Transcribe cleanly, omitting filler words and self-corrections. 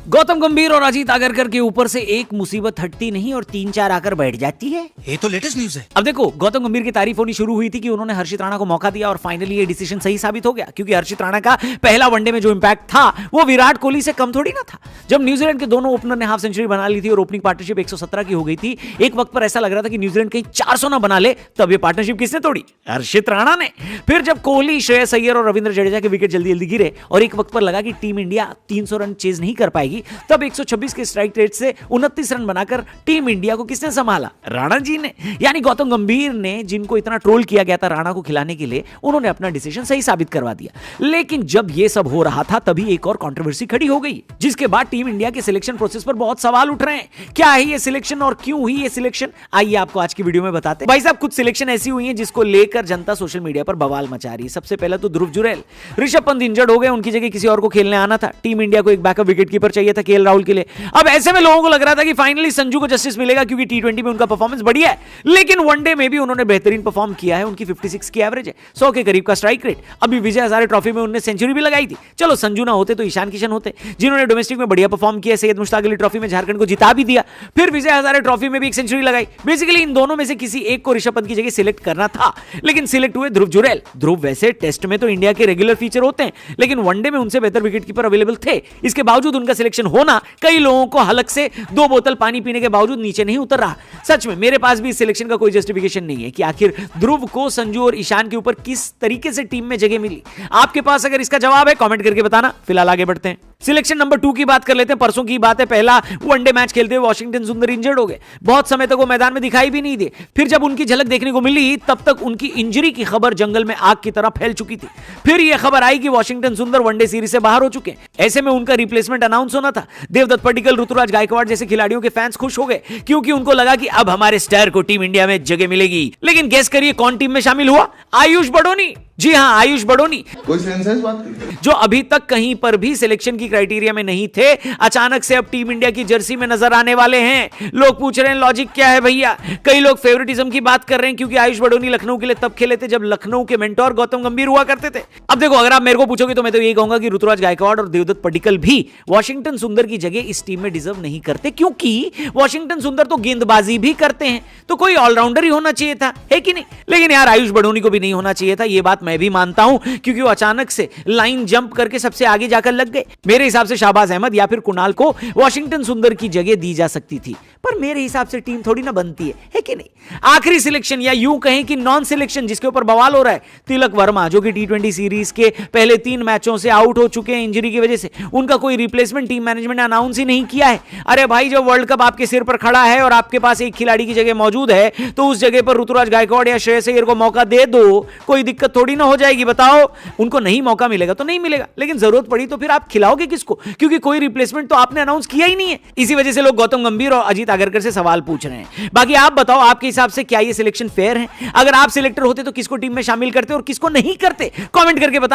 गौतम गंभीर और अजीत आगरकर के ऊपर से एक मुसीबत हटती नहीं और 3-4 आकर बैठ जाती है। ये तो लेटेस्ट न्यूज है। अब देखो, गौतम गंभीर की तारीफ होनी शुरू हुई थी कि उन्होंने हर्षित राणा को मौका दिया और फाइनली ये डिसीजन सही साबित हो गया, क्योंकि हर्षित राणा का पहला वनडे में जो इंपैक्ट था वो विराट कोहली से कम थोड़ी ना था। जब न्यूजीलैंड के दोनों ओपनर ने हाफ सेंचुरी बना ली थी और ओपनिंग पार्टनरशिप 117 की हो गई थी, एक वक्त पर ऐसा लग रहा था कि न्यूजीलैंड कहीं 400 ना बना ले, तब ये पार्टनरशिप किसने तोड़ी? हर्षित राणा ने। फिर जब कोहली, श्रेयस अय्यर और रविंद्र जडेजा के विकेट जल्दी जल्दी गिरे और एक वक्त पर लगा कि टीम इंडिया 300 रन चेज नहीं कर पाएगी, तब 126 के स्ट्राइक रेट से 29 रन बनाकर टीम इंडिया को किसने संभाला? राणा जी ने। यानी गौतम गंभीर ने, जिनको इतना ट्रोल किया गया था राणा को खिलाने के लिए, उन्होंने अपना डिसीजन सही साबित करवा दिया। लेकिन जब यह सब हो रहा था तभी एक और कंट्रोवर्सी खड़ी हो गई, जिसके बाद टीम इंडिया के सिलेक्शन प्रोसेस पर बहुत सवाल उठ रहे हैं। क्या है ये सिलेक्शन और क्यों हुई ये सिलेक्शन, आइए आपको आज की वीडियो में बताते हैं। भाई साहब, कुछ सिलेक्शन ऐसी हुई है जिसको लेकर जनता सोशल मीडिया पर बवाल मचा रही है। सबसे पहले तो ध्रुव जुरैल, ऋषभ पंत इंजर्ड हो गए, उनकी जगह किसी और को खेलने आना था। टीम इंडिया को एक बैकअप विकेट कीपर चाहिए था केएल राहुल के लिए। अब ऐसे में लोगों को लग रहा था कि फाइनली संजू को जस्टिस मिलेगा, क्योंकि टी20 में उनका परफॉर्मेंस बढ़िया है, लेकिन वनडे में भी उन्होंने बेहतरीन परफॉर्म किया है। उनकी 56 की एवरेज है, 100 के करीब का स्ट्राइक रेट। अभी विजय हजारे ट्रॉफी में उन्होंने सेंचुरी भी लगाई थी। चलो, संजू ना होते तो ईशान किशन होते, जिन्होंने डोमेस्टिक में बढ़िया परफॉर्म किया। सैयद मुश्ताक अली ट्रॉफी में झारखंड को जिता भी दिया, फिर विजय हजारे ट्रॉफी में भी एक सेंचुरी लगाई। बेसिकली इन दोनों में से किसी एक को ऋषभ पंत की जगह सिलेक्ट करना था, लेकिन सिलेक्ट हुए ध्रुव जुरैल। ध्रुव वैसे टेस्ट में तो इंडिया के रेगुलर फीचर होते हैं, लेकिन वनडे में उनसे बेहतर विकेट कीपर अवेलेबल थे। इसके बावजूद उनका सिलेक्शन होना कई लोगों को हलक से 2 बोतल पानी पीने के बावजूद नीचे नहीं उतर रहा। सच में मेरे पास भी इस सिलेक्शन का कोई जस्टिफिकेशन नहीं है कि आखिर ध्रुव को संजू और ईशान के ऊपर किस तरीके से टीम में जगह मिली। आपके पास अगर इसका जवाब है कमेंट करके बताना। फिलहाल आगे बढ़ते हैं, सिलेक्शन नंबर 2 की बात कर लेते हैं। परसों की बात है, पहला वनडे मैच खेलते हुए वाशिंगटन सुंदर इंजर्ड हो गए। बहुत समय तक वो मैदान में दिखाई भी नहीं दिए। फिर जब उनकी झलक देखने को मिली, तब तक उनकी इंजरी की खबर जंगल में आग की तरह फैल चुकी थी। फिर यह खबर आई कि वाशिंगटन सुंदर वनडे सीरीज से बाहर हो चुके हैं। ऐसे में उनका रिप्लेसमेंट अनाउंस होना था। देवदत्त पडिक्कल, ऋतुराज गायकवाड़ जैसे खिलाड़ियों के फैंस खुश हो गए, क्योंकि उनको लगा कि अब हमारे स्टार को टीम इंडिया में जगह मिलेगी। लेकिन गेस करिए कौन टीम में शामिल हुआ? आयुष बड़ोनी। जी हां, आयुष बड़ोनी, कोई सेंस है इस बात की? जो अभी तक कहीं पर भी सिलेक्शन की क्राइटेरिया में नहीं थे, अचानक से अब टीम इंडिया की जर्सी में नजर आने वाले हैं। लोग पूछ रहे हैं लॉजिक क्या है भैया? कई लोग फेवरेटिज्म की बात कर रहे हैं, क्योंकि आयुष बड़ोनी लखनऊ के लिए तब खेले थे जब लखनऊ के मेंटोर गौतम गंभीर हुआ करते थे। अब देखो, अगर आप मेरे को पूछोगे तो मैं तो यही कहूंगा कि ऋतुराज गायकवाड़ और देवदत्त पडिक्कल भी वाशिंगटन सुंदर की जगह इस टीम में डिजर्व नहीं करते, क्योंकि वाशिंगटन सुंदर तो गेंदबाजी भी करते हैं, तो कोई ऑलराउंडर ही होना चाहिए था, है कि नहीं? लेकिन यार, आयुष बड़ोनी को भी नहीं होना चाहिए था, यह बात मैं भी मानता हूं, क्योंकि वो अचानक से लाइन जंप करके सबसे आगे जाकर लग गए। मेरे हिसाब से शाहबाज अहमद या फिर कुणाल को वाशिंगटन सुंदर की जगह दी जा सकती थी, पर मेरे हिसाब से टीम थोड़ी ना बनती है कि नहीं? आखिरी सिलेक्शन, या यूं कहें कि नॉन सिलेक्शन, जिसके ऊपर बवाल हो रहा है, तिलक वर्मा, जो कि टी20 सीरीज के पहले 3 मैचों से आउट हो चुके हैं इंजरी की वजह से। उनका कोई रिप्लेसमेंट टीम मैनेजमेंट ने अनाउंस ही नहीं किया है। अरे भाई, जब वर्ल्ड कप आपके सिर पर खड़ा है और आपके पास एक खिलाड़ी की जगह मौजूद है, तो उस जगह पर ऋतुराज गायकवाड़ या श्रेयस अय्यर को मौका दे दो, कोई दिक्कत थोड़ी ना हो जाएगी। बताओ, उनको नहीं मौका मिलेगा तो नहीं मिलेगा, लेकिन जरूरत पड़ी तो फिर आप खिलाओगे किसको? क्योंकि कोई रिप्लेसमेंट तो आपने अनाउंस किया ही नहीं है। इसी वजह से लोग गौतम गंभीर और अजीत आगरकर से सवाल पूछ रहे हैं। बाकी आप बताओ, आपके हिसाब से क्या ये सिलेक्शन फेयर है? अगर आप सिलेक्टर होते तो किसको टीम में शामिल करते और किसको नहीं करते? कमेंट करके बताएं।